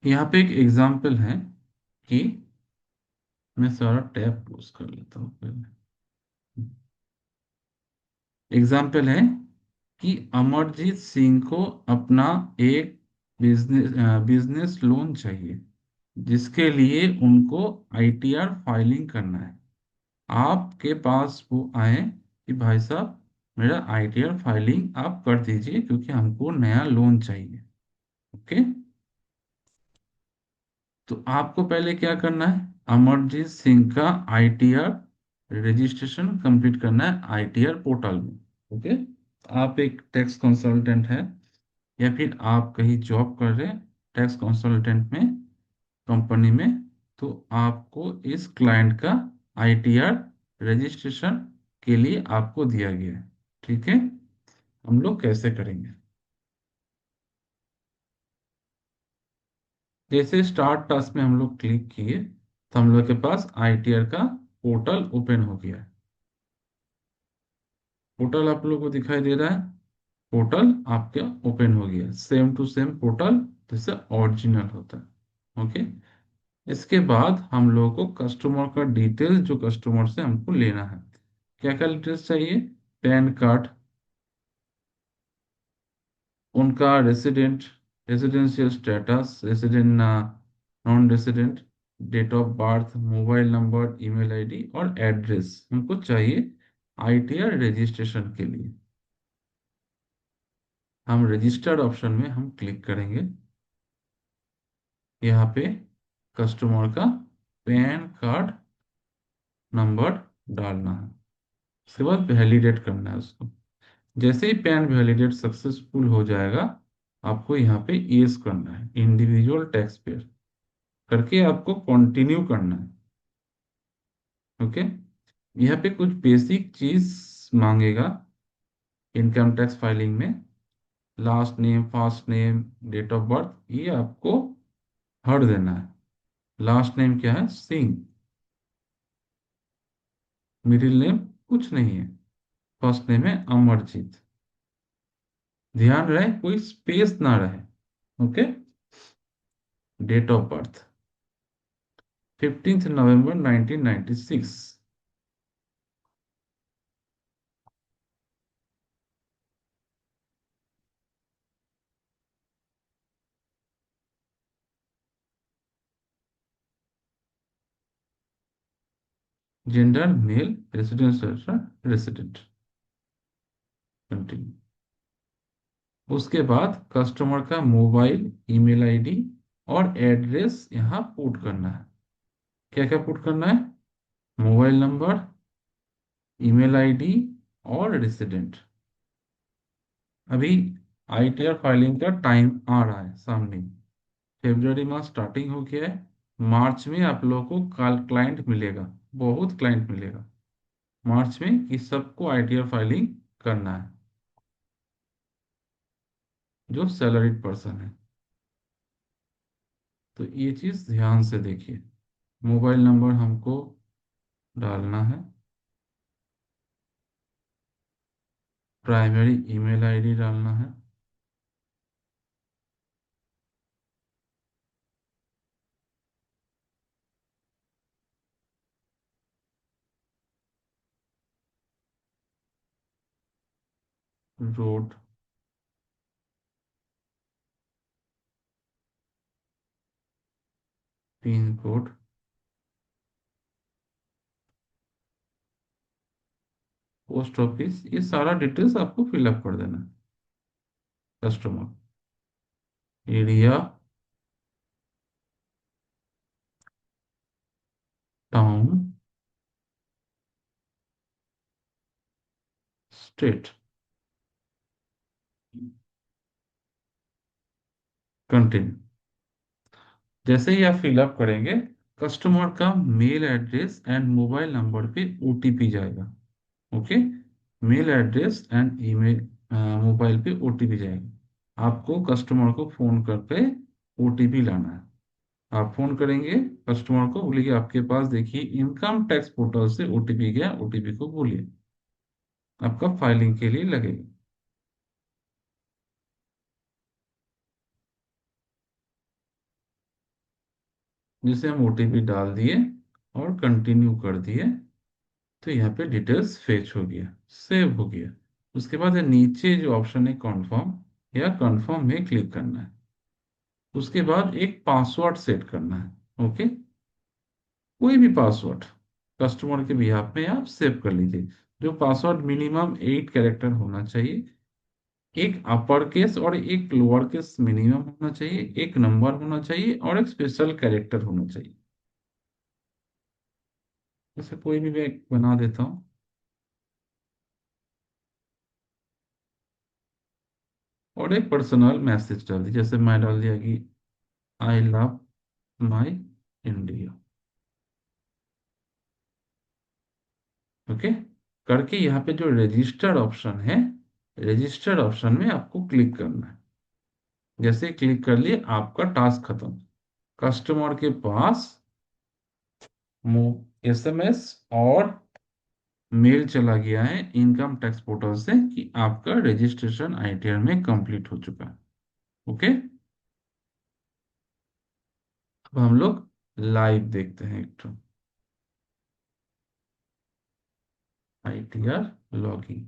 यहाँ पे एक एग्जाम्पल है कि मैं सारा टैब क्लोज कर लेता हूँ पहले। एग्जाम्पल है कि अमरजीत सिंह को अपना एक बिजनेस लोन चाहिए, जिसके लिए उनको आईटीआर फाइलिंग करना है। आपके पास वो आए कि भाई साहब, मेरा आईटीआर फाइलिंग आप कर दीजिए क्योंकि हमको नया लोन चाहिए। ओके। तो आपको पहले क्या करना है, अमरजीत सिंह का आईटीआर रजिस्ट्रेशन कंप्लीट करना है आईटीआर पोर्टल में। ओके। आप एक टैक्स कंसल्टेंट है या फिर आप कहीं जॉब कर रहे हैं टैक्स कंसल्टेंट में, कंपनी में, तो आपको इस क्लाइंट का आईटीआर रजिस्ट्रेशन के लिए आपको दिया गया है। ठीक है। हम लोग कैसे करेंगे? जैसे स्टार्ट टास्क में हम लोग क्लिक किए तो हम लोग के पास आईटीआर का पोर्टल ओपन हो गया है। पोर्टल आप लोगों को दिखाई दे रहा है। पोर्टल आपका ओपन हो गया, सेम टू सेम पोर्टल जैसे ओरिजिनल होता है। ओके। इसके बाद हम लोगों को कस्टमर का डिटेल्स, जो कस्टमर से हमको लेना है, क्या क्या डिटेल्स चाहिए? पैन कार्ड, उनका रेसिडेंट, रेसिडेंशियल स्टेटस, रेसिडेंट ना non resident, date of birth, mobile number, email ID और एड्रेस हमको चाहिए आईटीआर रजिस्ट्रेशन के लिए। हम रजिस्टर्ड ऑप्शन में हम क्लिक करेंगे। यहाँ पे कस्टमर का पैन कार्ड नंबर डालना है, उसके बाद वैलिडेट करना है उसको। जैसे ही पैन वैलिडेट सक्सेसफुल हो जाएगा, आपको यहाँ पे यस करना है, इंडिविजुअल टैक्स पेयर करके आपको कंटिन्यू करना है। ओके। यहाँ पे कुछ बेसिक चीज मांगेगा इनकम टैक्स फाइलिंग में। Last name, first name, date of birth, ये आपको भर देना है। लास्ट नेम क्या है? सिंह। मिडिल नेम कुछ नहीं है। फर्स्ट नेम है अमरजीत। ध्यान रहे कोई स्पेस ना रहे। ओके। डेट ऑफ बर्थ 15 नवंबर 1996। Gender male, residence resident. Continue. उसके बाद कस्टमर का मोबाइल, ईमेल आईडी और एड्रेस यहाँ पुट करना है। क्या क्या पुट करना है? मोबाइल नंबर, ईमेल आईडी और रेसिडेंट। अभी आईटीआर फाइलिंग का टाइम आ रहा है सामने। फरवरी माह स्टार्टिंग हो गया है। मार्च में आप लोगों को कल क्लाइंट मिलेगा, बहुत क्लाइंट मिलेगा मार्च में, कि सबको आईटीआर फाइलिंग करना है, जो सैलरीड पर्सन है। तो ये चीज ध्यान से देखिए। मोबाइल नंबर हमको डालना है, प्राइमरी ईमेल आईडी डालना है, road, pin code, post office, ये सारा डिटेल्स आपको फिलअप कर देना है। Customer, area, town, state, continue. जैसे ही आप फिलअप करेंगे, कस्टमर का mail address and mobile number पे ओटीपी जाएगा। Okay. Mail address and email, mobile पे ओटीपी जाएगा। आपको कस्टमर को फोन करके ओटीपी लाना है। आप फोन करेंगे कस्टमर को, बोलिए आपके पास देखिए इनकम टैक्स पोर्टल से ओटीपी गया, ओटीपी को बोलिए, आपका फाइलिंग के लिए लगेगा। जिसे हम ओटीपी डाल दिए और कंटिन्यू कर दिए, तो यहाँ पे डिटेल्स फेच हो गया, सेव हो गया। उसके बाद ये नीचे जो ऑप्शन है कॉन्फर्म, या कन्फर्म में क्लिक करना है। उसके बाद एक पासवर्ड सेट करना है। ओके, कोई भी पासवर्ड कस्टमर के बिहाफ में आप सेव कर लीजिए। जो पासवर्ड मिनिमम 8 कैरेक्टर होना चाहिए, एक अपर केस और एक लोअर केस मिनिमम होना चाहिए, एक नंबर होना चाहिए और एक स्पेशल कैरेक्टर होना चाहिए। जैसे कोई भी मैं बना देता हूँ, और एक पर्सनल मैसेज डाल दी, जैसे मैं डाल दिया कि I love my India. Okay, करके यहाँ पे जो रजिस्टर्ड ऑप्शन है, रजिस्टर्ड ऑप्शन में आपको क्लिक करना है। जैसे क्लिक कर लिए, आपका टास्क खत्म। कस्टमर के पास एसएमएस और मेल चला गया है इनकम टैक्स पोर्टल से कि आपका रजिस्ट्रेशन आईटीआर में कंप्लीट हो चुका है। ओके, अब हम लोग लाइव देखते हैं एक तो आईटीआर लॉगिंग।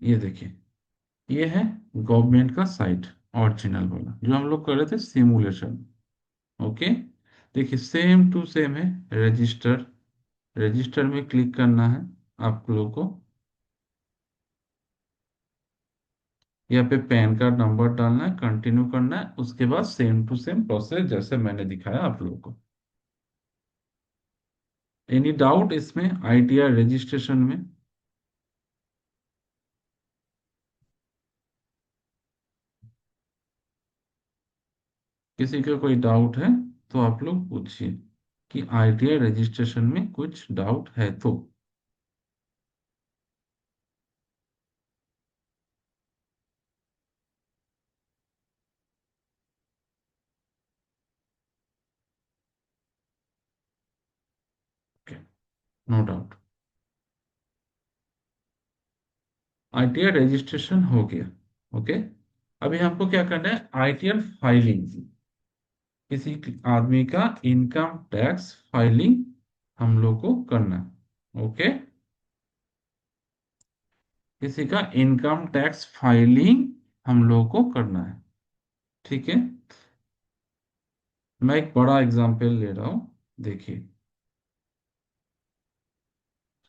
ये देखिए, ये है गवर्नमेंट का साइट, ओरिजिनल वाला जो हम लोग कर रहे थे सिमुलेशन। ओके, देखिए सेम टू सेम है। रजिस्टर, रजिस्टर में क्लिक करना है आप लोगों को। यहाँ पे पैन कार्ड नंबर डालना है, कंटिन्यू करना है। उसके बाद सेम टू सेम प्रोसेस जैसे मैंने दिखाया आप लोगों को। एनी डाउट इसमें आईटीआर रजिस्ट्रेशन में? किसी का कोई डाउट है तो आप लोग पूछिए, कि आईटीआर रजिस्ट्रेशन में कुछ डाउट है तो। नो डाउट, आईटीआर रजिस्ट्रेशन हो गया। ओके, अभी हमको क्या करना है, आईटीआर फाइलिंग। किसी आदमी का इनकम टैक्स फाइलिंग हम लोग को करना है। ओके, किसी का इनकम टैक्स फाइलिंग हम लोग को करना है। ठीक है, मैं एक बड़ा एग्जांपल ले रहा हूं, देखिए।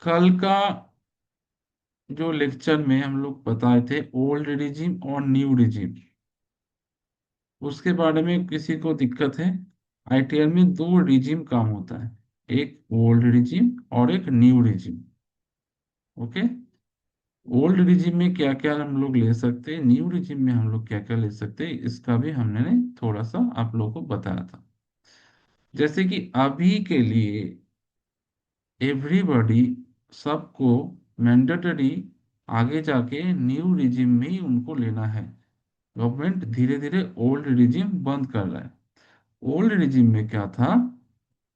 कल का जो लेक्चर में हम लोग बताए थे ओल्ड रिजिम और न्यू रिजिम, उसके बारे में किसी को दिक्कत है? आईटीआर में दो रिजिम काम होता है, एक ओल्ड रिजिम और एक new regime. Okay, old regime में क्या क्या हम लोग ले सकते हैं, न्यू रिजिम में हम लोग क्या क्या ले सकते हैं, इसका भी हमने थोड़ा सा आप लोगों को बताया था। जैसे कि अभी के लिए एवरीबॉडी, सबको मैंडेटरी आगे जाके न्यू रिजिम में ही उनको लेना है। गवर्नमेंट धीरे धीरे ओल्ड रिजिम बंद कर रहा है। ओल्ड रिजिम में क्या था,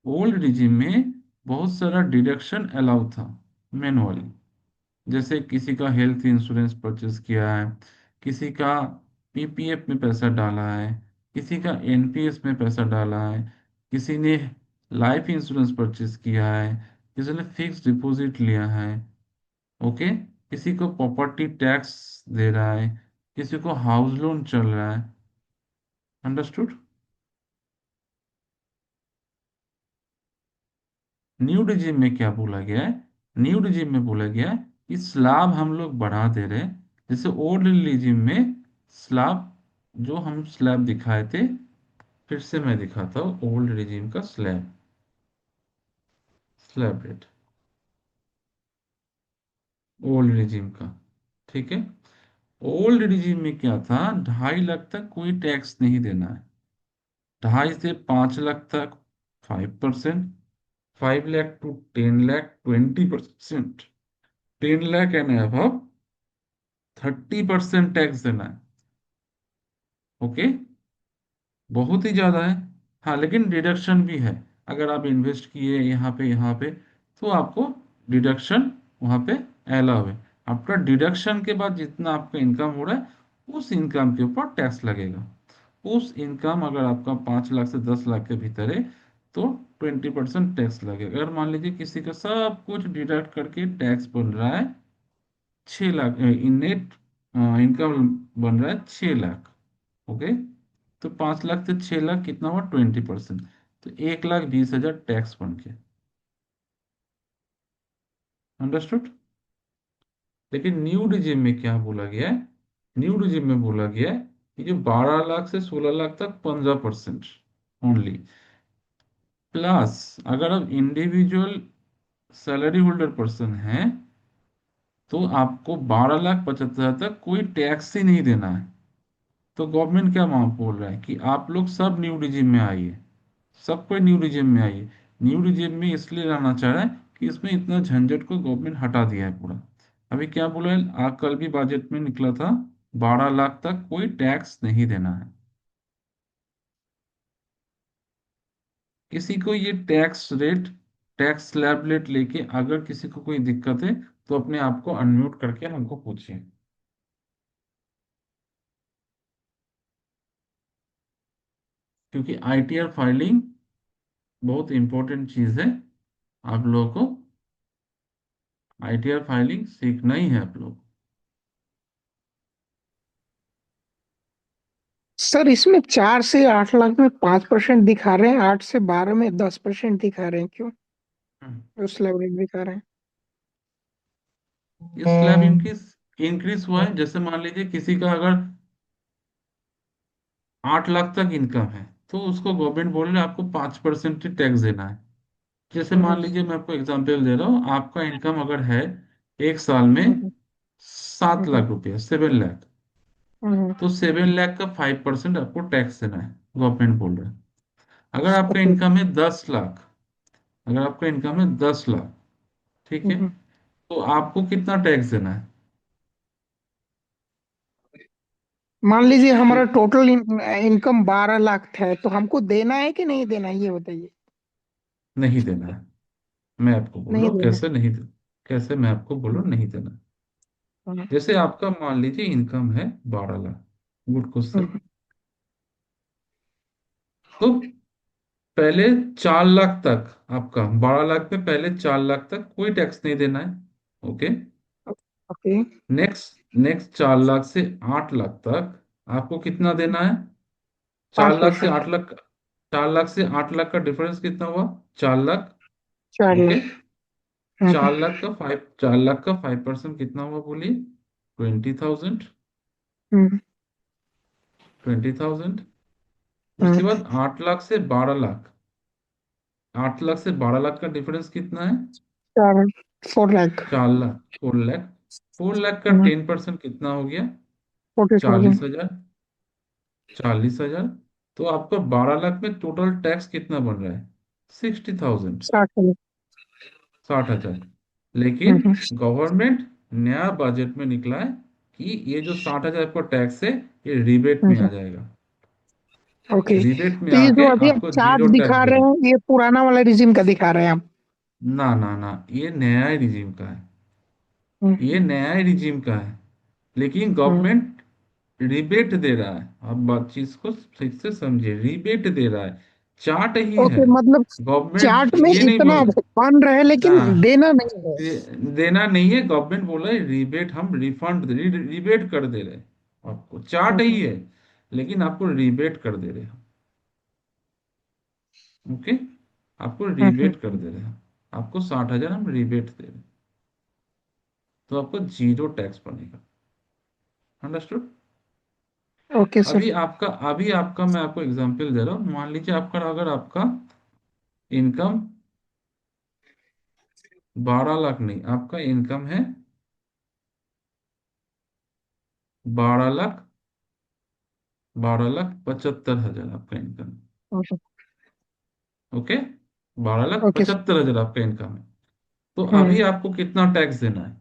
ओल्ड रिजिम में बहुत सारा डिडक्शन अलाउ था मैनुअली। जैसे किसी का हेल्थ इंश्योरेंस परचेज किया है, किसी का पीपीएफ में पैसा डाला है, किसी का एनपीएस में पैसा डाला है, किसी ने लाइफ इंश्योरेंस परचेज किया है, किसी ने फिक्स डिपॉजिट लिया है। ओके, किसी को प्रॉपर्टी टैक्स दे रहा है, किसी को हाउस लोन चल रहा है। अंडरस्टूड? न्यू रिजिम में क्या बोला गया है, न्यू रिजिम में बोला गया है कि स्लैब हम लोग बढ़ा दे रहे हैं। जैसे ओल्ड रिजिम में स्लैब, जो हम स्लैब दिखाए थे, फिर से मैं दिखाता हूँ ओल्ड रिजिम का slab, slab rate old regime का। ठीक है, ओल्ड रिजिम में क्या था, 2.5 लाख तक कोई टैक्स नहीं देना है। 2.5 से 5 लाख तक 5%, 5 lakh to 10 lakh 20%, 10 lakh and above 30% tax देना है। ओके, बहुत ही ज्यादा है। हाँ, लेकिन डिडक्शन भी है। अगर आप इन्वेस्ट किए यहाँ पे तो आपको डिडक्शन वहाँ पे अलाउ है। आपका डिडक्शन के बाद जितना आपका इनकम हो रहा है, उस इनकम के ऊपर टैक्स लगेगा। उस इनकम अगर आपका 5 लाख से 10 लाख के भीतर है तो 20% टैक्स लगेगा। अगर मान लीजिए किसी का सब कुछ डिडक्ट करके टैक्स बन रहा है 6 लाख, नेट इनकम बन रहा है 6 लाख। ओके, तो 5 लाख से 6 लाख कितना हुआ, 20%। तो 1,20,000 टैक्स बन के। अंडरस्टूड। लेकिन न्यू रिजिम में क्या बोला गया है, न्यू रिजिम में बोला गया है कि जो 12 लाख से 16 लाख तक 15% ओनली। प्लस अगर आप इंडिविजुअल सैलरी होल्डर पर्सन हैं तो आपको 12,75,000 तक कोई टैक्स ही नहीं देना है। तो गवर्नमेंट क्या वहां बोल रहा है कि आप लोग सब न्यू रिजिम में आइए, सब कोई न्यू रिजिम में आइए। न्यू रिजिम में इसलिए लाना चाह रहा है कि इसमें इतना झंझट को गवर्नमेंट हटा दिया है पूरा। अभी क्या बोला है, कल भी बजट में निकला था, 12 लाख तक कोई टैक्स नहीं देना है। किसी को ये tax rate, tax slab rate लेके अगर किसी को कोई दिक्कत है तो अपने आप को अनम्यूट करके हमको पूछिए। क्योंकि आईटीआर फाइलिंग बहुत इंपॉर्टेंट चीज है। आप लोगों को आईटीआर फाइलिंग सीखना ही है आप लोग। सर इसमें 4 से 8 लाख में 5% दिखा रहे हैं, 8 से 12 में 10% दिखा रहे हैं, क्यों हम्म। उस लेवल दिखा रहे हैं? ये स्लैब इंक्रीज इंक्रीज हुआ है। जैसे मान लीजिए किसी का अगर 8 लाख तक इनकम है तो उसको गवर्नमेंट बोल रहे है आपको 5% टैक्स देना है। जैसे हम्म, मान लीजिए मैं आपको एग्जांपल दे रहा हूँ, आपका इनकम अगर है एक साल में हम्म, 7 लाख रुपया, 7 लाख, हम्म, तो 7 लाख का 5% आपको टैक्स देना है, गवर्नमेंट बोल रहा है। अगर आपका ओके। इनकम है 10 लाख, अगर आपका इनकम है 10 लाख, ठीक है, हम्म, तो आपको कितना टैक्स देना है? मान लीजिए तो हमारा टोटल इनकम 12 लाख है, तो हमको देना है कि नहीं देना है, ये बताइए। नहीं देना है। मैं आपको बोल रहा नहीं हूँ देना कैसे नहीं दे, कैसे मैं आपको बोल रहा है। हूँ नहीं देना। हम्म, जैसे आपका मान लीजिए इनकम है 12 लाख, गुड क्वेश्चन। हम्म, तो पहले 4 लाख तक, आपका 12 लाख में पहले 4 लाख तक कोई टैक्स नहीं देना है। Okay. Okay. Next next 4 lakh से 8 लाख तक आपको कितना देना है? चार पाँच लाख से परसेंट आठ लाख 4 लाख से 8 लाख का डिफरेंस कितना हुआ? 4 लाख। 4 लाख। ओके। हम्म, 4 लाख का 5% कितना हुआ बोलिए? 20,000। हम्म, 20,000। हम्म, उसके बाद 8 लाख से 12 लाख, 8 लाख से 12 लाख का डिफरेंस कितना है? 4 4 लाख। 4 लाख, 4 लाख। 4 लाख का 10% कितना हो गया? 40,000। 40,000। 40,000। तो आपका 12 लाख में टोटल टैक्स कितना बन रहा है? 60,000। 60,000। 60,000। लेकिन हम्म, गवर्नमेंट नया बजट में निकला है कि ये जो 60,000 का टैक्स है ये रिबेट में आ हम्म, जाएगा। ओके। रिबेट में तो ये आके जो अभी आप आपको चार्ट जीरो टैक्स दिखा रहे देना। हैं, ये पुराना वाला रिजिम का दिखा रहे हैं आप? ना ना ना, ये नया रिजीम का है। हम्म, ये नया रिजीम का है, लेकिन हम्म, गवर्नमेंट रिबेट दे रहा है। आप बात चीज को ठीक से समझिए, रिबेट दे रहा है। चार्ट ही है। ओके, मतलब गवर्नमेंट चार्ट में ये नहीं इतना बोल बन रहे ना, लेकिन देना नहीं है। देना नहीं है। गवर्नमेंट बोला है रिबेट, हम रिफंड रिबेट कर दे रहे हैं आपको। चार्ट ही हम्म, है लेकिन आपको रिबेट कर दे रहे हैं। ओके, आपको हम्म, रिबेट कर दे रहे हैं। आपको 60,000 हम रिबेट दे रहे हैं, तो आपको जीरो टैक्स बनेगा। अंडरस्टूड। Okay sir. अभी आपका मैं आपको एग्जांपल दे रहा हूँ। मान लीजिए आपका, अगर आपका इनकम 12 लाख नहीं, आपका इनकम है 12 लाख, 12,75,000 आपका income. Okay. Okay, 12 lakh okay sir. पचहत्तर हजार आपका इनकम है। तो हम्म। अभी आपको कितना टैक्स देना है?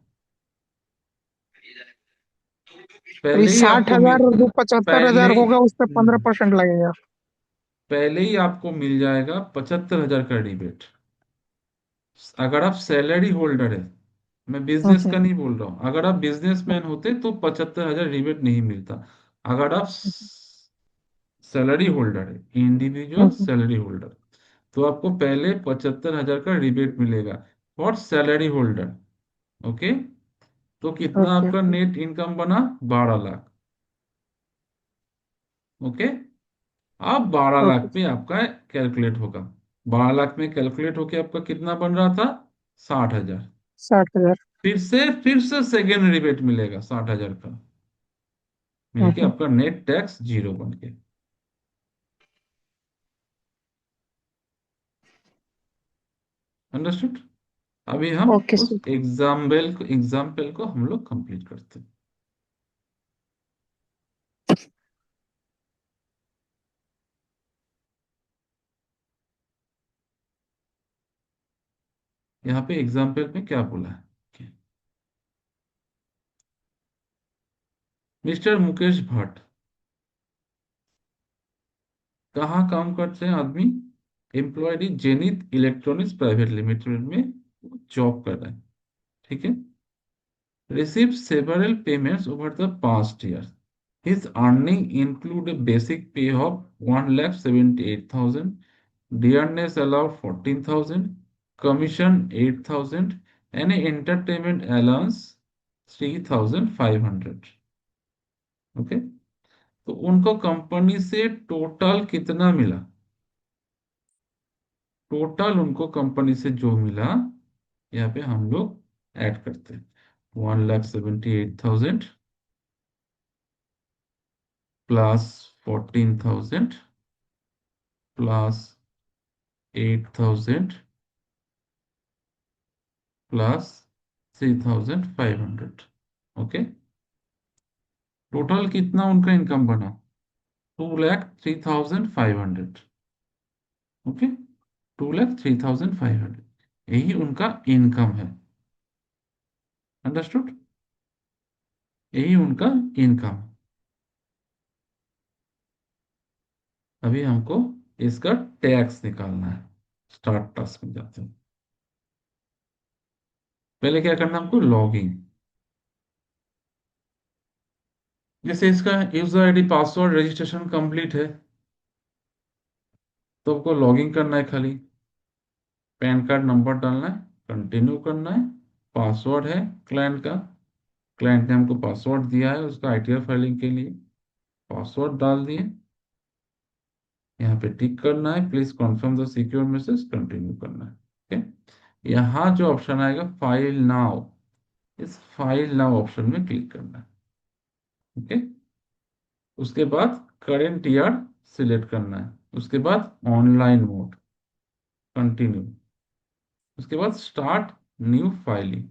अभी पहले ही साठ आपको मिल हजार और जो 75,000 पहले ही होगा उस पर 15% लगेगा। पहले ही आपको मिल जाएगा 75,000 का रिबेट। अगर आप सैलरी होल्डर है, मैं बिजनेस हम्म, का नहीं बोल रहा हूँ, अगर आप बिजनेसमैन होते तो 75,000 रिबेट नहीं मिलता। अगर आप सैलरी होल्डर है, इंडिविजुअल हम्म। सैलरी होल्डर, तो आपको पहले 75,000 का रिबेट मिलेगा फॉर सैलरी होल्डर। ओके। तो कितना ओके आपका ओके नेट इनकम बना? 12 लाख। ओके। अब 12 लाख ओके। पे आपका कैलकुलेट होगा। 12 लाख में कैलकुलेट होके आपका कितना बन रहा था? 60,000। 60,000। फिर से सेकेंड रिबेट मिलेगा 60,000 का, मिलके हम्म। आपका नेट टैक्स जीरो बन के। अंडरस्टूड? अभी हम ओके उस सर। एग्जाम्पल को हम लोग कंप्लीट करते हैं। यहाँ पे एग्जाम्पल में क्या बोला है? मिस्टर मुकेश भट्ट कहाँ काम करते हैं आदमी? Employed in zenith electronics private limited में जॉब कर रहे हैं। ठीक है। Received several payments over the past year. His earning include a basic pay of 1,78,000, dearness allowed 14,000, commission 8,000, and a entertainment allowance 3,500. Okay. तो उनको कंपनी से टोटल कितना मिला? टोटल उनको कंपनी से जो मिला, यहाँ पे हम लोग ऐड करते हैं। 1,78,000 plus 14,000 plus 8,000 plus 3,500। Okay. Total कितना उनका इनकम बना? 2,03,500। ओके। 2,03,500, यही उनका इनकम है। अंडरस्टूड? यही उनका इनकम। अभी हमको इसका टैक्स निकालना है। स्टार्ट टास्क में जाते हैं। पहले क्या करना है हमको? लॉगिंग। जैसे इसका user ID password registration complete है, तो आपको लॉगिंग करना है खाली। पैन कार्ड नंबर डालना है, कंटिन्यू करना है। पासवर्ड है क्लाइंट का, क्लाइंट ने हमको पासवर्ड दिया है उसका आईटीआर फाइलिंग के लिए, पासवर्ड डाल दिए। यहाँ पे टिक करना है, please confirm the secure message, continue करना है। ओके। यहाँ जो ऑप्शन आएगा फाइल नाउ, इस फाइल नाउ ऑप्शन में क्लिक करना है। ओके। उसके बाद करेंट ईयर सिलेक्ट करना है, उसके बाद ऑनलाइन मोड, कंटिन्यू। उसके बाद स्टार्ट न्यू फाइलिंग।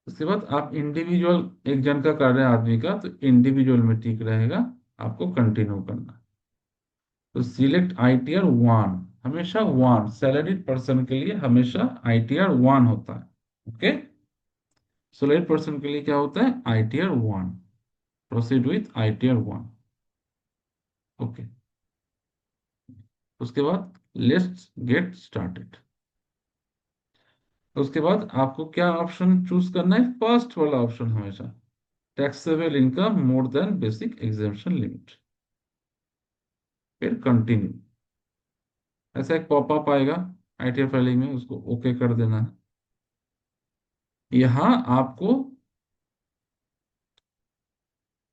उसके बाद आप इंडिविजुअल एक जन का कर रहे हैं आदमी का, तो इंडिविजुअल में ठीक रहेगा, आपको कंटिन्यू करना है। तो सिलेक्ट आईटीआर वन, हमेशा वन सैलरीड पर्सन के लिए हमेशा आईटीआर वन होता है। ओके। सैलरीड पर्सन के लिए क्या होता है? ITR one. Proceed with ITR one. Okay. उसके बाद लेट्स गेट स्टार्टेड। उसके बाद आपको क्या ऑप्शन चूज करना है? फर्स्ट वाला ऑप्शन हमेशा, taxable income more than basic exemption limit. फिर कंटिन्यू। ऐसा एक पॉपअप आएगा आईटीआर फाइलिंग में, उसको ओके कर देना है। यहाँ आपको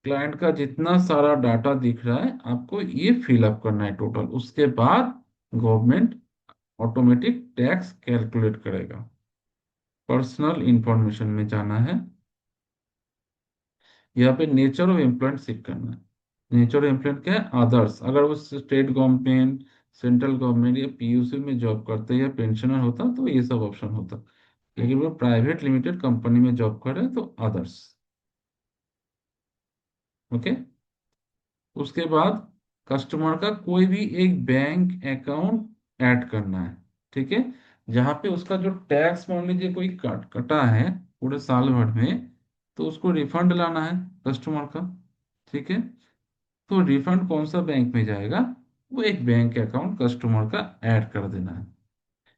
क्लाइंट का जितना सारा डाटा दिख रहा है आपको ये फिलअप करना है टोटल। उसके बाद गवर्नमेंट ऑटोमेटिक टैक्स कैलकुलेट करेगा। पर्सनल इंफॉर्मेशन में जाना है। यहाँ पे नेचर ऑफ एम्प्लॉयमेंट सिलेक्ट करना है। नेचर ऑफ एम्प्लॉयमेंट क्या है? अदर्स। अगर वो स्टेट गवर्नमेंट, सेंट्रल गवर्नमेंट या पीयूसी में जॉब करते या पेंशनर होता तो ये सब ऑप्शन होता, लेकिन वो प्राइवेट लिमिटेड कंपनी में जॉब कर रहे हैं तो अदर्स। ओके। उसके बाद कस्टमर का कोई भी एक बैंक अकाउंट ऐड करना है। ठीक है। जहां पे उसका जो टैक्स मान लीजिए कोई कटा है पूरे साल भर में, तो उसको रिफंड लाना है कस्टमर का। ठीक है। तो रिफंड कौन सा बैंक में जाएगा? वो एक बैंक अकाउंट कस्टमर का ऐड कर देना है।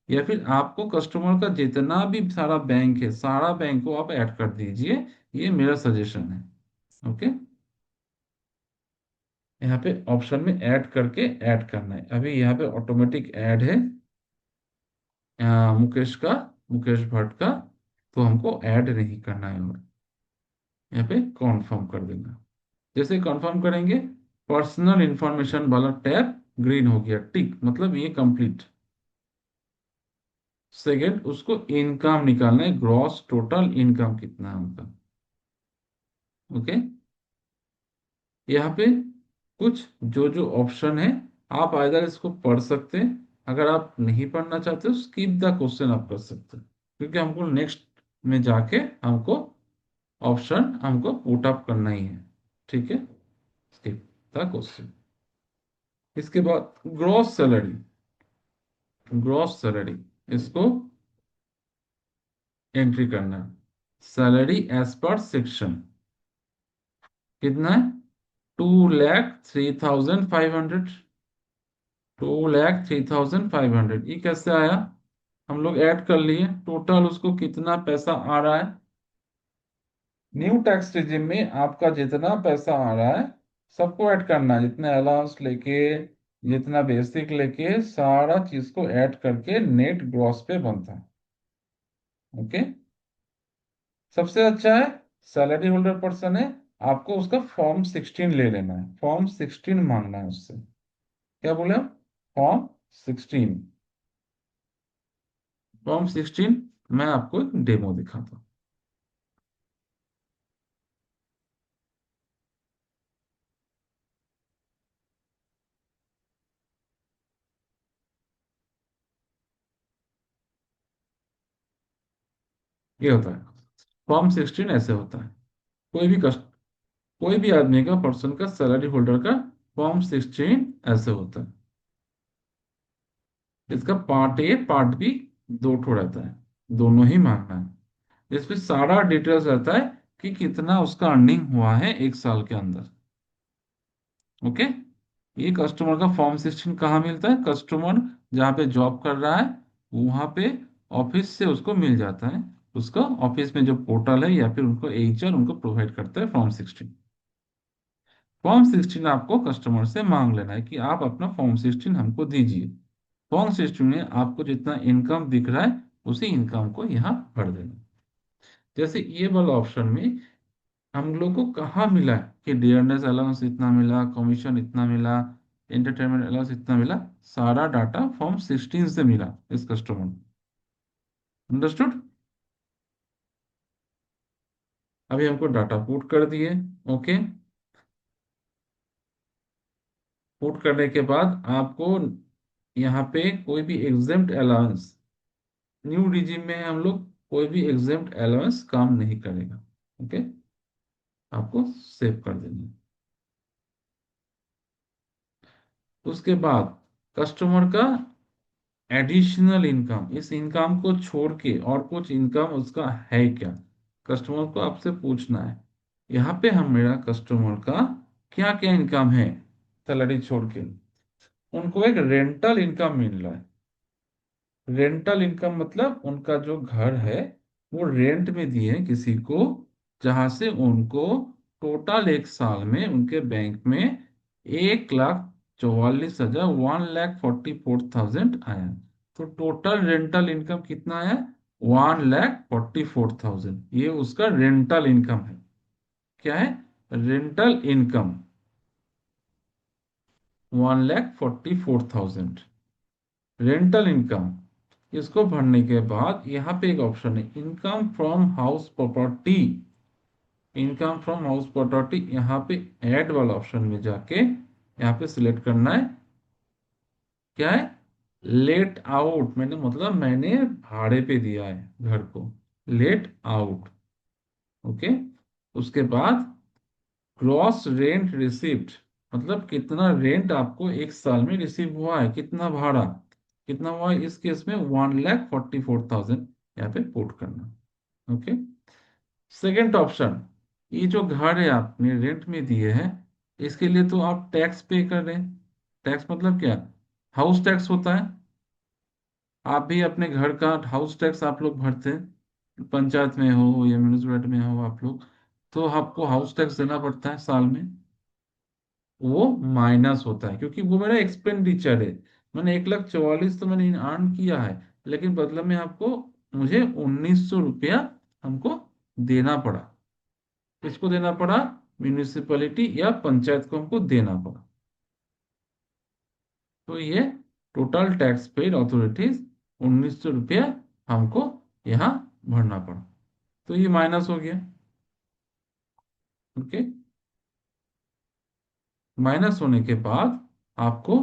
या फिर आपको कस्टमर का जितना भी सारा बैंक है सारा बैंक को आप ऐड कर दीजिए, ये मेरा सजेशन है। ओके। यहाँ पे ऑप्शन में ऐड करके ऐड करना है। अभी यहाँ पे ऑटोमेटिक ऐड है मुकेश का, मुकेश भट्ट का, तो हमको ऐड नहीं करना है। और यहाँ पे कॉन्फर्म कर देना। जैसे कॉन्फर्म करेंगे, पर्सनल इंफॉर्मेशन वाला टैब ग्रीन हो गया, टिक, मतलब ये कंप्लीट। सेकंड, उसको इनकम निकालना है, ग्रॉस टोटल इनकम कितना है उनका। ओके, यहाँ पे कुछ जो जो ऑप्शन है, आप आइदर इसको पढ़ सकते हैं, अगर आप नहीं पढ़ना चाहते हो स्किप द क्वेश्चन आप कर सकते हैं, क्योंकि हमको नेक्स्ट में जाके हमको ऑप्शन हमको पुट अप करना ही है। ठीक है, स्किप द क्वेश्चन। इसके बाद ग्रॉस सैलरी, ग्रॉस सैलरी, इसको एंट्री करना है। सैलरी एज पर सेक्शन कितना है, 2,03,500। 2,03,500, ये कैसे आया, हम लोग ऐड कर लिए टोटल, उसको कितना पैसा आ रहा है। न्यू टैक्स रिजिम में आपका जितना पैसा आ रहा है सबको ऐड करना है, जितना अलाउंस लेके, जितना बेसिक लेके, सारा चीज को ऐड करके नेट ग्रॉस पे बनता है। ओके, सबसे अच्छा है सैलरी होल्डर पर्सन है, आपको उसका फॉर्म 16 ले लेना है, फॉर्म 16 मांगना है उससे। क्या बोले आप, फॉर्म 16। फॉर्म 16 मैं आपको एक डेमो दिखाता हूँ। ये होता है, फॉर्म 16 ऐसे होता है। कोई भी कस्ट कोई भी आदमी का, पर्सन का, सैलरी होल्डर का फॉर्म 16 ऐसे होता है। इसका पार्ट ए पार्ट बी दो ठो रहता है, दोनों ही मांगना है। इसमें सारा डिटेल्स रहता है कि कितना उसका अर्निंग हुआ है एक साल के अंदर। ओके, ये कस्टमर का फॉर्म 16 कहाँ मिलता है, कस्टमर जहाँ पे जॉब कर रहा है वहां पे ऑफिस से उसको मिल जाता है। उसका ऑफिस में जो पोर्टल है या फिर उनको एचआर उनको प्रोवाइड करता है फॉर्म 16। फॉर्म 16 आपको कस्टमर से मांग लेना है कि आप अपना फॉर्म 16 हमको दीजिए। फॉर्म 16 में आपको जितना इनकम दिख रहा है उसी इनकम को यहाँ भर देना। जैसे ये वाला ऑप्शन में हम लोग को कहाँ मिला है कि डियरनेस अलाउंस इतना मिला, कमीशन इतना मिला, एंटरटेनमेंट अलाउंस इतना मिला, सारा डाटा फॉर्म 16 से मिला इस कस्टमर को। अंडरस्टूड। अभी हमको डाटा पुट कर दिए। ओके, पुट करने के बाद आपको यहाँ पे कोई भी एग्जेम्प्ट अलाउंस, न्यू रिजीम में हम लोग कोई भी एग्जेम्प्ट अलाउंस काम नहीं करेगा। ओके, आपको सेव कर देना है। उसके बाद कस्टमर का एडिशनल इनकम, इस इनकम को छोड़ के और कुछ इनकम उसका है क्या, कस्टमर को आपसे पूछना है। यहाँ पे हम मेरा कस्टमर का क्या क्या इनकम है, सैलरी छोड़ के, उनको एक रेंटल इनकम मिल रहा है। रेंटल इनकम मतलब उनका जो घर है वो रेंट में दिए हैं किसी को, जहां से उनको टोटल एक साल में उनके बैंक में 1,44,000, 1,44,000 आया। तो टोटल रेंटल इनकम कितना है, 1,44,000, ये उसका रेंटल इनकम है। क्या है, रेंटल इनकम 1,44,000, रेंटल इनकम। इसको भरने के बाद यहाँ पे एक ऑप्शन है income from house property. Income from house property, यहाँ पे ऐड वाला ऑप्शन में जाके यहाँ पे सिलेक्ट करना है। क्या है, लेट आउट, मैंने मतलब मैंने भाड़े पे दिया है घर को, लेट आउट। ओके, उसके बाद ग्रॉस रेंट रिसिप्ट, मतलब कितना रेंट आपको एक साल में रिसीव हुआ है, कितना भाड़ा कितना हुआ है, इस केस में 1,44,000 यहाँ पे पुट करना। ओके, सेकेंड ऑप्शन, ये जो घर है आपने रेंट में दिए हैं, इसके लिए तो आप टैक्स पे कर रहे हैं। टैक्स मतलब क्या, हाउस टैक्स होता है। आप भी अपने घर का हाउस टैक्स आप लोग भरते हैं, पंचायत में हो या म्यूनिसिपैलिटी में हो आप लोग, तो आपको हाउस टैक्स देना पड़ता है साल में। वो माइनस होता है, क्योंकि वो मेरा एक्सपेंडिचर है। मैंने 1,44,000 तो मैंने अर्न किया है, लेकिन बदले में आपको, मुझे 1,900 रुपया हमको देना पड़ा। किसको देना पड़ा? म्यूनिसिपैलिटी या पंचायत को हमको देना पड़ा। तो ये टोटल टैक्स पेड अथॉरिटीज 1,900 रुपया हमको यहाँ भरना पड़ा। तो ये माइनस हो गया। ओके। माइनस होने के बाद आपको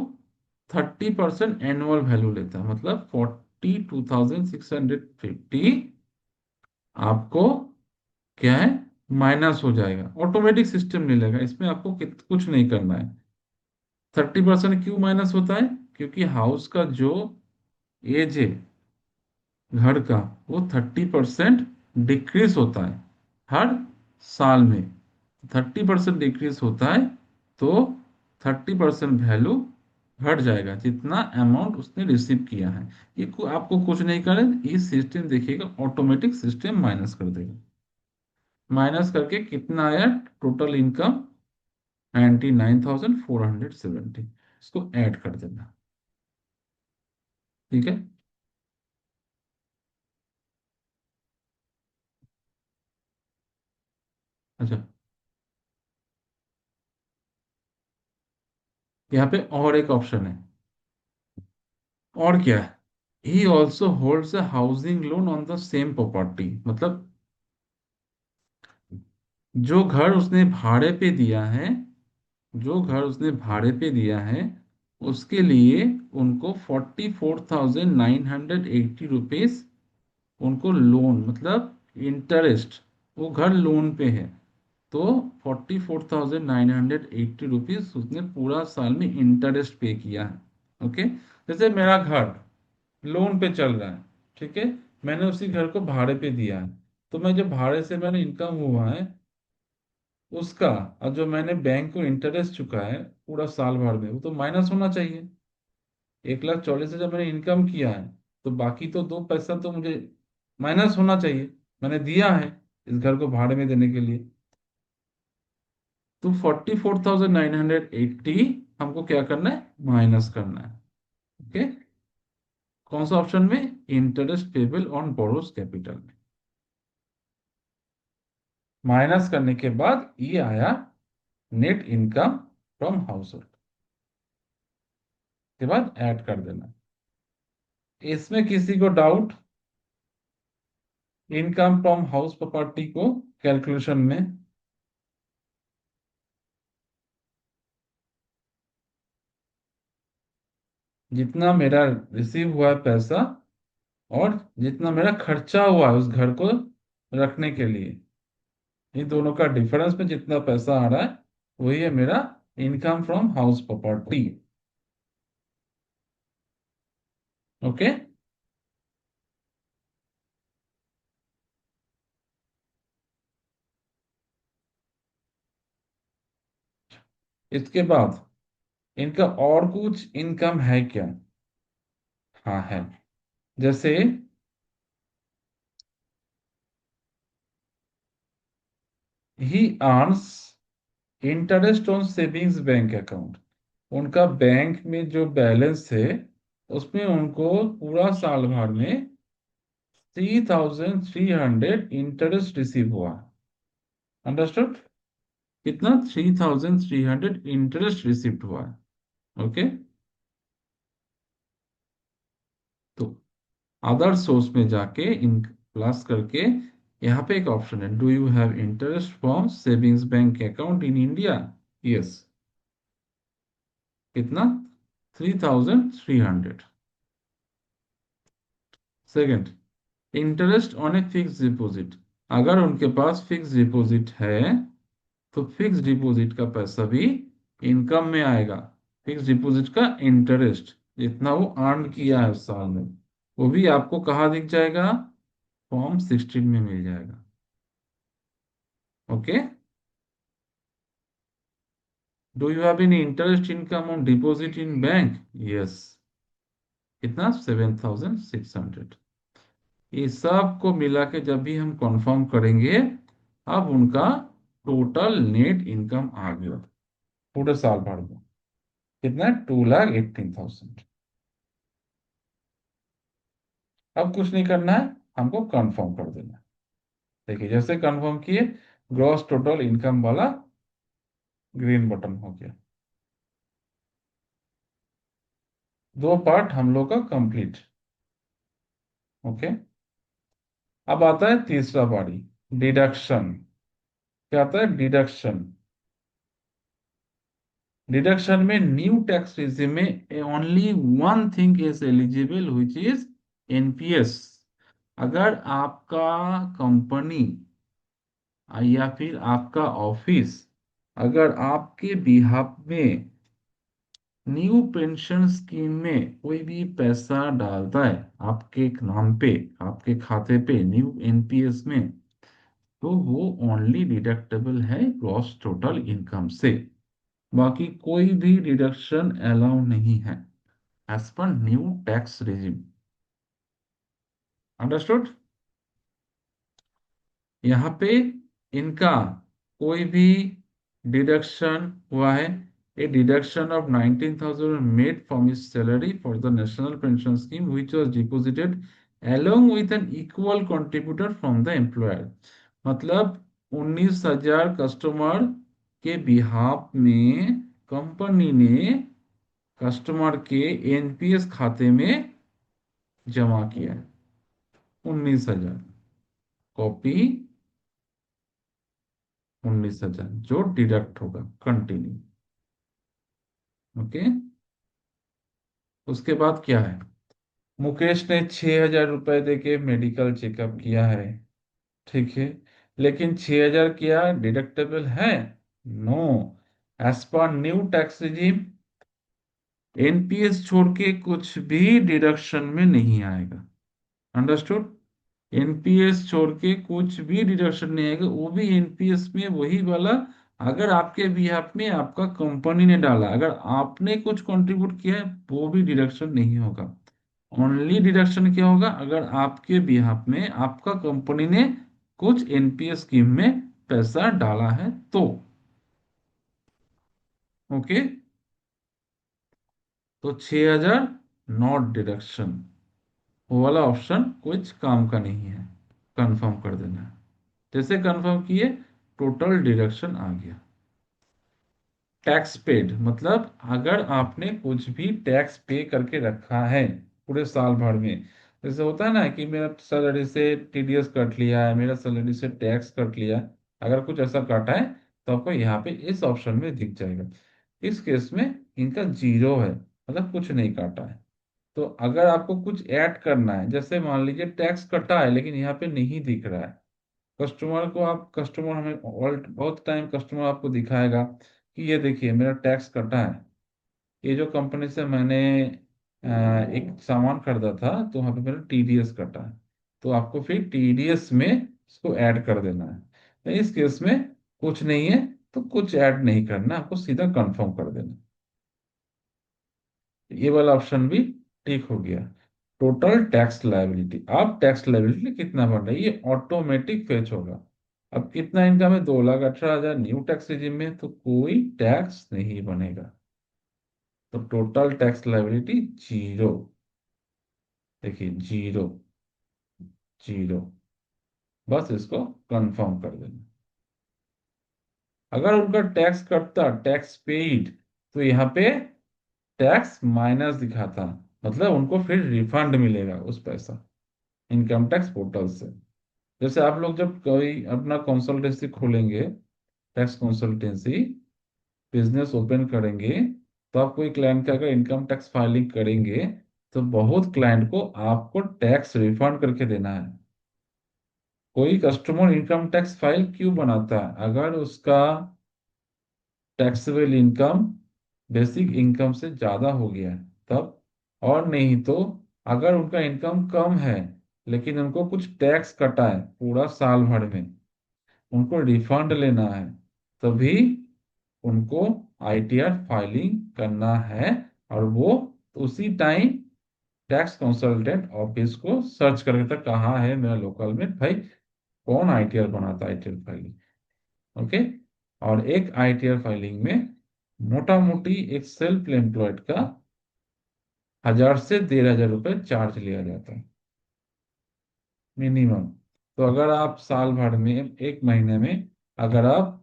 30% एनुअल वैल्यू लेता है, मतलब 42,650 आपको क्या है, माइनस हो जाएगा। ऑटोमेटिक सिस्टम ले लेगा, इसमें आपको कुछ नहीं करना है। 30% क्यों माइनस होता है? क्योंकि हाउस का जो एज है घर का, वो 30% डिक्रीज होता है हर साल में। 30% डिक्रीज होता है, तो 30% वैल्यू घट जाएगा, जितना अमाउंट उसने रिसीव किया है। ये आपको कुछ नहीं करना, ये सिस्टम देखिएगा, ऑटोमेटिक सिस्टम माइनस कर देगा। माइनस करके कितना आया टोटल इनकम? 99,470। इसको ऐड कर देना। ठीक है। अच्छा, यहाँ पे और एक ऑप्शन है। और क्या है? He also holds a housing loan on the same property, मतलब जो घर उसने भाड़े पे दिया है, जो घर उसने भाड़े पे दिया है, उसके लिए उनको 44,980 रुपीज उनको लोन, मतलब इंटरेस्ट, वो घर लोन पे है, तो 44,980 रुपीज उसने पूरा साल में इंटरेस्ट पे किया है। ओके। जैसे मेरा घर लोन पे चल रहा है, ठीक है, मैंने उसी घर को भाड़े पे दिया है, तो मैं जो भाड़े से मैंने इनकम हुआ है उसका, और जो मैंने बैंक को इंटरेस्ट चुका है पूरा साल भर में, वो तो माइनस होना चाहिए। 1,40,000 मैंने इनकम किया है, तो बाकी तो दो पैसा तो मुझे माइनस होना चाहिए, मैंने दिया है इस घर को भाड़े में देने के लिए। तो 44,980 हमको क्या करना है, माइनस करना है। ओके। कौन सा ऑप्शन में? Interest payable on borrows capital में। माइनस करने के बाद ये आया net income from house hold, के बाद ऐड कर देना। इसमें किसी को doubt? Income from house property को कैलकुलेशन में? जितना मेरा रिसीव हुआ है पैसा, और जितना मेरा खर्चा हुआ है उस घर को रखने के लिए, इन दोनों का डिफरेंस में जितना पैसा आ रहा है, वही है मेरा income from house property. Okay. इसके बाद इनका और कुछ इनकम है क्या? हाँ है। जैसे ही earns interest on savings bank account, उनका बैंक में जो बैलेंस है उसमें उनको पूरा साल भर में 3,300 इंटरेस्ट रिसीव हुआ। अंडरस्टूड? कितना? 3,300 इंटरेस्ट रिसीव हुआ है। ओके। तो अदर सोर्स में जाके इन प्लस करके, यहाँ पे एक ऑप्शन है, do you have interest from savings bank account in India? Yes. कितना? 3,300। Second, interest on a fix deposit, अगर उनके पास फिक्स डिपॉजिट है, तो फिक्स डिपॉजिट का पैसा भी इनकम में आएगा। फिक्स डिपॉजिट का इंटरेस्ट जितना वो अर्न किया है उस साल में, वो भी आपको कहाँ दिख जाएगा? फॉर्म 16 में मिल जाएगा। Okay. Do you have any interest income on deposit in bank? Yes. कितना? 7,600। ये सब को मिला के जब भी हम कंफर्म करेंगे, अब उनका टोटल नेट इनकम आ गया। पूरे साल भर में कितना है? 2,18,000। अब कुछ नहीं करना है, हमको कंफर्म कर देना है। देखिए जैसे कंफर्म किए, ग्रॉस टोटल इनकम वाला ग्रीन बटन हो गया। दो पार्ट हम लोग का कंप्लीट। ओके। अब आता है तीसरा बारी, डिडक्शन। क्या आता है? डिडक्शन। डिडक्शन में न्यू टैक्स रेजिम में only one thing is eligible which is NPS. अगर आपका कंपनी या फिर आपका ऑफिस अगर आपके बिहाफ में न्यू पेंशन स्कीम में कोई भी पैसा डालता है आपके नाम पे, आपके खाते पे न्यू एनपीएस में, तो वो ओनली डिडक्टेबल है ग्रॉस टोटल इनकम से। बाकी कोई भी डिडक्शन अलाउ नहीं है as per new tax regime. Understood? यहाँ पे इनका कोई भी डिडक्शन हुआ है, a deduction of 19,000 made from his salary for the national pension scheme which was deposited along with an equal contributor from the employer। मतलब 19,000 कस्टमर के behalf में कंपनी ने कस्टमर के एनपीएस खाते में जमा किया है। 19,000 कॉपी, 19,000 जो डिडक्ट होगा कंटिन्यू। ओके। उसके बाद क्या है? मुकेश ने 6,000 रुपए देके मेडिकल चेकअप किया है। ठीक है। लेकिन 6,000 क्या डिडक्टेबल है? No. As per new tax regime NPS छोड़ के कुछ भी डिडक्शन में नहीं आएगा। अंडरस्टूड? एनपीएस छोड़ के कुछ भी डिडक्शन नहीं आएगा, वो भी एनपीएस में वही वाला। अगर आपके बिहाफ में आपका कंपनी ने डाला, अगर आपने कुछ कंट्रीब्यूट किया है, वो भी डिडक्शन नहीं होगा। ओनली डिडक्शन क्या होगा? अगर आपके बिहाफ में आपका कंपनी ने कुछ एनपीएस स्कीम में पैसा डाला है तो। ओके। तो 6,000 नॉट डिडक्शन, वो वाला ऑप्शन कुछ काम का नहीं है। कंफर्म कर देना है। जैसे कंफर्म किए, टोटल डिडक्शन आ गया। टैक्स पेड मतलब अगर आपने कुछ भी टैक्स पे करके रखा है पूरे साल भर में, जैसे होता है ना कि मेरा सैलरी से टीडीएस कट लिया है, मेरा सैलरी से टैक्स कट लिया, अगर कुछ ऐसा काटा है तो आपको यहाँ पे इस ऑप्शन में दिख जाएगा। इस केस में इनका जीरो है, मतलब कुछ नहीं काटा है। तो अगर आपको कुछ ऐड करना है, जैसे मान लीजिए टैक्स कटा है लेकिन यहाँ पे नहीं दिख रहा है, कस्टमर को आप कस्टमर हमें ऑल बहुत टाइम कस्टमर आपको दिखाएगा कि ये देखिए मेरा टैक्स कटा है, ये जो कंपनी से मैंने एक सामान खरीदा था तो वहां पे मेरा टीडीएस कटा है। तो आपको फिर टीडीएस में इसको ऐड कर देना है। तो इस केस में कुछ नहीं है, तो कुछ ऐड नहीं करना, आपको सीधा कंफर्म कर देना। ये वाला ऑप्शन भी ठीक हो गया। टोटल टैक्स लायबिलिटी, अब टैक्स लायबिलिटी कितना बन रहा है ये ऑटोमेटिक फेच होगा। अब कितना इनकम है? 2,18,000 न्यू टैक्स रिजिम में तो कोई टैक्स नहीं बनेगा। तो टोटल टैक्स लायबिलिटी जीरो। देखिए जीरो, जीरो। बस इसको कंफर्म कर देना। अगर उनका टैक्स कटता, टैक्स पेड, तो यहाँ पे टैक्स माइनस दिखाता, मतलब उनको फिर रिफंड मिलेगा उस पैसा इनकम टैक्स पोर्टल से। जैसे आप लोग जब कोई अपना कंसल्टेंसी खोलेंगे, टैक्स कंसल्टेंसी बिजनेस ओपन करेंगे, तो आप कोई क्लाइंट का अगर इनकम टैक्स फाइलिंग करेंगे, तो बहुत क्लाइंट को आपको टैक्स रिफंड करके देना है। कोई कस्टमर इनकम टैक्स फाइल क्यों बनाता है? अगर उसका टैक्सेबल इनकम बेसिक इनकम से ज्यादा हो गया है तब। और नहीं तो अगर उनका इनकम कम है लेकिन उनको कुछ टैक्स कटा है पूरा साल भर में, उनको रिफंड लेना है, तभी उनको आईटीआर फाइलिंग करना है। और वो उसी टाइम टैक्स कंसल्टेंट ऑफिस को सर्च करके तक कहाँ है मेरा लोकल में भाई, कौन आईटीआर बनाता है आईटीआर फाइलिंग। ओके। और एक आईटीआर फाइलिंग में मोटा मोटी एक सेल्फ एम्प्लॉयड का 1,000 से 1,500 रुपये चार्ज लिया जाता है मिनिमम। तो अगर आप साल भर में, एक महीने में, अगर आप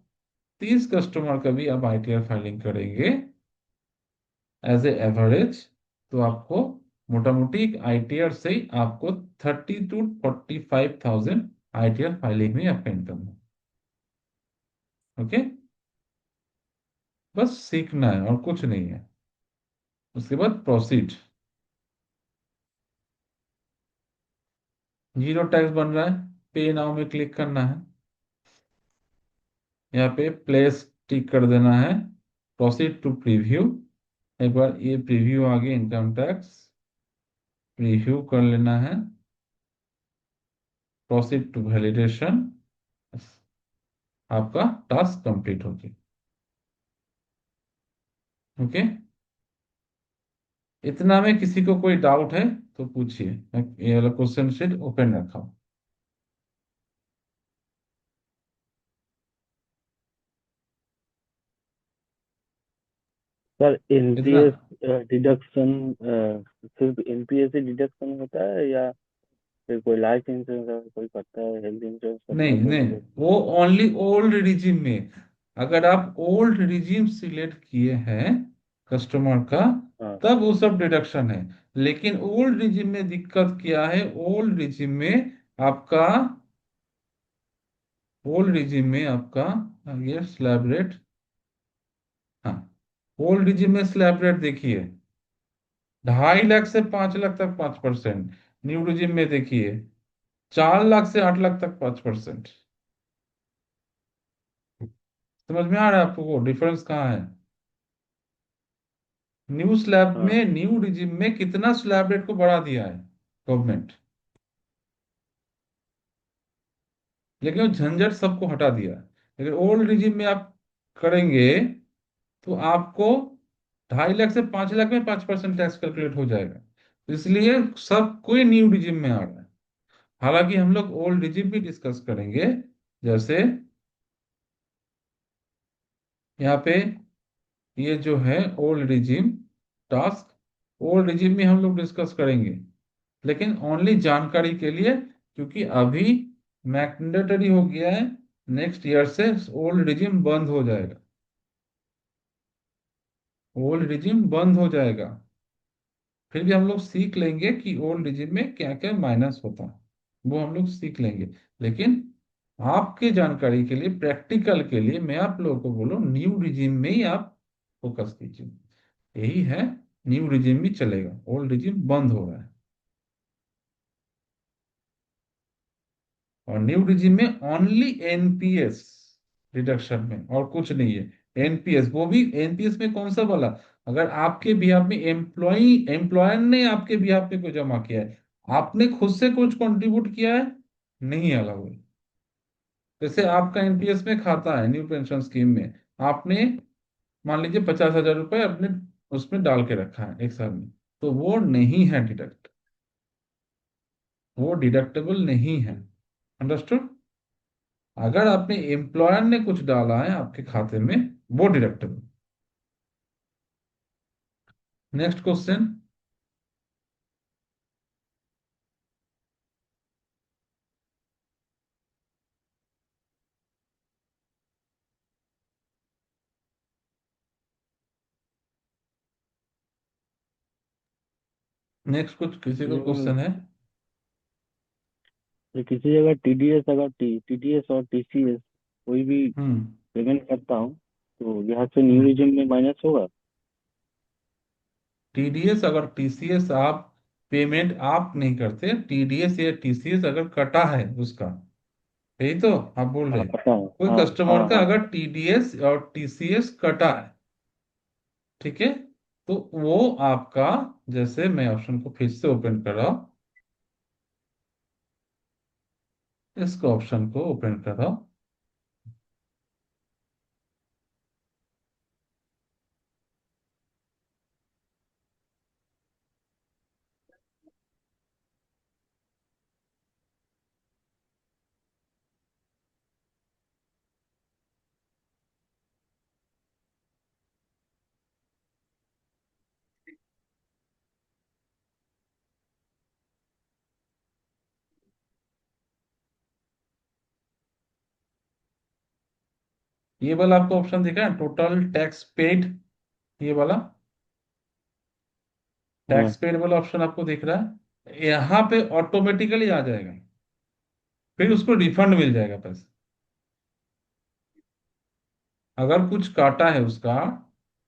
30 कस्टमर का भी आप आईटीआर फाइलिंग करेंगे एज ए एवरेज, तो आपको मोटा मोटी आईटीआर से ही आपको 30 to 45,000 आईटीआर फाइलिंग में आपका इनकम है। ओके, बस सीखना है और कुछ नहीं है। उसके बाद प्रोसीड, जीरो टैक्स बन रहा है, पे नाउ में क्लिक करना है, यहाँ पे प्लेस टिक कर देना है, प्रोसीड टू प्रीव्यू। एक बार ये प्रीव्यू आ गया, इनकम टैक्स प्रीव्यू कर लेना है, प्रोसीड टू वैलिडेशन, आपका टास्क कंप्लीट हो गया। ओके, इतना में किसी को कोई डाउट है तो पूछिए, मैं ये वाला क्वेश्चन शीट ओपन रखा हूं। सर इतना एनपीएस डिडक्शन सिर्फ एनपीएस ही डिडक्शन होता है, या फिर कोई लाइफ इंश्योरेंस अगर कोई करता है, हेल्थ इंश्योरेंस करता नहीं है तो नहीं, वो? वो ओनली ओल्ड रिजिम में, अगर आप ओल्ड रिजिम सिलेक्ट किए हैं कस्टमर का, हाँ। तब वो सब डिडक्शन है। लेकिन ओल्ड रिजिम में दिक्कत क्या है, ओल्ड रिजिम में आपका, ओल्ड रिजिम में आपका ये स्लैब रेट, हाँ, ओल्ड रिजिम में स्लैब रेट देखिए 2.5 लाख से 5 लाख तक 5%। न्यू रिजिम में देखिए 4 लाख से 8 लाख तक 5%। समझ में आ रहा है आपको डिफरेंस कहाँ है? न्यू स्लैब हाँ। में, न्यू रिजिम में कितना स्लैब रेट को बढ़ा दिया है गवर्नमेंट, लेकिन वो झंझट सबको हटा दिया है। लेकिन ओल्ड रिजिम में आप करेंगे तो आपको 2.5 लाख से 5 लाख में 5% टैक्स कैलकुलेट हो जाएगा। इसलिए सब कोई न्यू रिजिम में आ रहा है। हालांकि हम लोग ओल्ड रिजिम भी डिस्कस करेंगे, जैसे यहाँ पे ये जो है old regime task, old regime में हम लोग डिस्कस करेंगे, लेकिन ओनली जानकारी के लिए, क्योंकि अभी मैंडेटरी हो गया है, नेक्स्ट ईयर से ओल्ड रिजिम बंद हो जाएगा, ओल्ड रिजिम बंद हो जाएगा। फिर भी हम लोग सीख लेंगे कि ओल्ड रिजिम में क्या क्या माइनस होता है, वो हम लोग सीख लेंगे। लेकिन आपके जानकारी के लिए, प्रैक्टिकल के लिए, मैं आप लोगों को बोलूं न्यू रिजिम में ही आप फोकस कीजिए। यही है, न्यू रिजिम भी चलेगा, ओल्ड रिजिम बंद हो रहा है। और न्यू रिजिम में ओनली एनपीएस डिडक्शन में, और कुछ नहीं है। एनपीएस, वो भी एनपीएस में कौन सा वाला, अगर आपके बिहाफ में एम्प्लॉयर ने आपके बिहाफ में कोई जमा किया है, आपने खुद से कुछ कंट्रीब्यूट किया है, नहीं अलाउ है। जैसे आपका एनपीएस में खाता है न्यू पेंशन स्कीम में, आपने मान लीजिए 50,000 रुपए अपने उसमें डाल के रखा है एक साल में, तो वो नहीं है डिडक्ट, वो डिडक्टेबल नहीं है। अंडरस्टूड? अगर आपने एम्प्लॉयर ने कुछ डाला है आपके खाते में, वो डिडक्टेबल। Next question. नेक्स्ट कुछ किसी को लेकिन क्वेश्चन है? किसी जगह टीडीएस, अगर टीडीएस और टीसीएस कोई भी हम्म। पेमेंट करता हूँ, तो यहाँ से न्यू हम्म। रिजिम में माइनस होगा? टीडीएस अगर टीसीएस आप पेमेंट आप नहीं करते, टीडीएस या टीसीएस अगर कटा है उसका, यही तो आप बोल हाँ रहे हैं, पता है। कोई हाँ कस्टमर हाँ का हाँ। अगर टीडीएस और टीसीएस कटा है, ठीक है, तो वो आपका, जैसे मैं ऑप्शन को फिर से ओपन कर रहा हूं, इसको ऑप्शन को ओपन कर रहा हूं, ये वाला आपको ऑप्शन दिख रहा है, टोटल टैक्स पेड, ये वाला हाँ। टैक्स पेड वाला ऑप्शन आपको दिख रहा है, यहाँ पे ऑटोमेटिकली आ जाएगा, फिर उसको रिफंड मिल जाएगा पैसा। अगर कुछ काटा है उसका,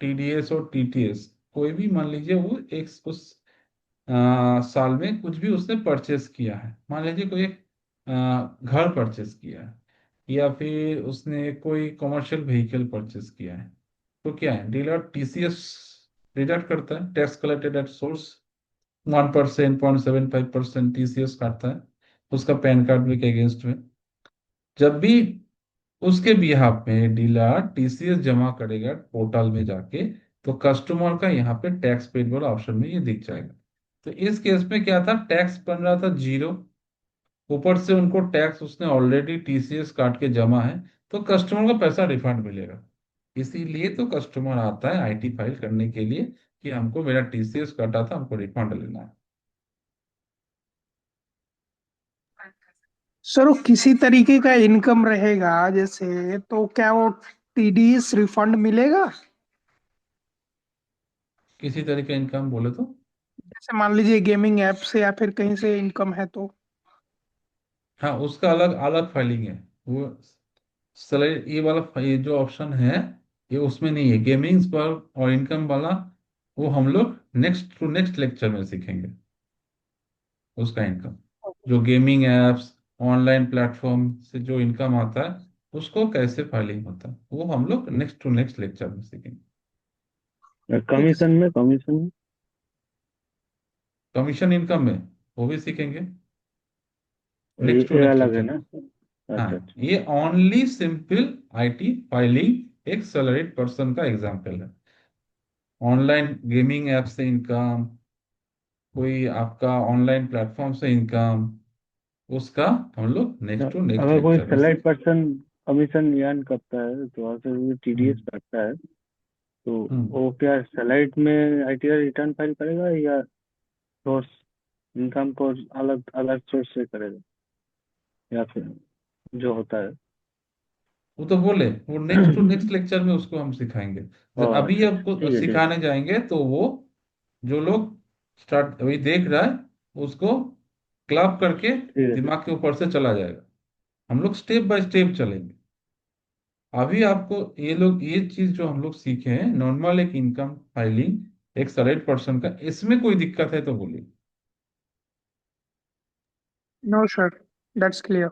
टीडीएस और टीटीएस, कोई भी मान लीजिए वो एक उस साल में कुछ भी उसने परचेस किया है, मान लीजिए कोई एक घर परचेस किया है, या फिर उसने कोई कमर्शियल व्हीकल परचेस किया है, तो क्या है, डीलर टीसीएस डिडक्ट करता है, tax collected at source, 1%, 0.75% TCS काटता है उसका पैन कार्ड में के अगेंस्ट में। जब भी उसके बिहाफ में डीलर टीसीएस जमा करेगा पोर्टल में जाके, तो कस्टमर का यहाँ पे टैक्स पेड वाला ऑप्शन में ये दिख जाएगा। तो इस केस में क्या था, टैक्स बन रहा था 0, ऊपर से उनको टैक्स उसने ऑलरेडी टीसीएस काट के जमा है, तो कस्टमर को पैसा रिफंड मिलेगा। इसीलिए तो कस्टमर आता है आईटी फाइल करने के लिए कि हमको मेरा टीसीएस कटा था, हमको रिफंड लेना है। सर वो किसी तरीके का इनकम रहेगा जैसे, तो क्या वो टीडीएस रिफंड मिलेगा? किसी तरह का इनकम बोले तो, जैसे मान लीजिए गेमिंग ऐप से या फिर कहीं से इनकम है तो। हाँ उसका अलग अलग फाइलिंग है वो। सैलरी ये वाला ये जो ऑप्शन है, ये उसमें नहीं है गेमिंग्स पर और इनकम वाला, वो हम लोग नेक्स्ट टू नेक्स्ट लेक्चर में सीखेंगे उसका इनकम। जो गेमिंग एप्स, ऑनलाइन प्लेटफॉर्म से जो इनकम आता है, उसको कैसे फाइलिंग होता है, वो हम लोग नेक्स्ट टू नेक्स्ट लेक्चर में सीखेंगे। ठीक है कमीशन सर। में, कमीशन में कमीशन इनकम में वो भी सीखेंगे ये नेक्स्ट टू ये नेक्स्ट अलग है लेक्चर। ना? हाँ, अच्छा अच्छा। ये ओनली सिंपल आईटी फाइलिंग एक सैलरीड पर्सन का एग्जाम्पल है। ऑनलाइन गेमिंग ऐप से इनकम, कोई आपका ऑनलाइन प्लेटफॉर्म से इनकम, उसका हम लोग तो नेक्स्ट टू नेक्स्ट अगर कोई लेक्चर में सैलरी सीख। पर्सन कमीशन अर्न करता है तो वहाँ से टीडीएस हम्म काटता है, तो हम्म। वो क्या सैलरी में आईटीआर रिटर्न फाइल करेगा या सोर्स इनकम को अलग अलग सोर्स से करेगा, या फिर जो होता है? वो तो बोले वो नेक्स्ट टू नेक्स्ट लेक्चर में उसको हम सिखाएंगे। ओह अभी अच्छा अच्छा, आपको ठीक है ठीक है। सिखाने जाएंगे तो वो जो लोग स्टार्ट अभी देख रहा है, उसको क्लैप करके ठीक है ठीक। दिमाग के ऊपर से चला जाएगा। हम लोग स्टेप बाय स्टेप चलेंगे। अभी आपको ये लोग ये चीज जो हम लोग सीखे हैं, नॉर्मल एक इनकम फाइलिंग एक सैलरीड पर्सन का, इसमें कोई दिक्कत है तो बोलिए। No sir, that's clear.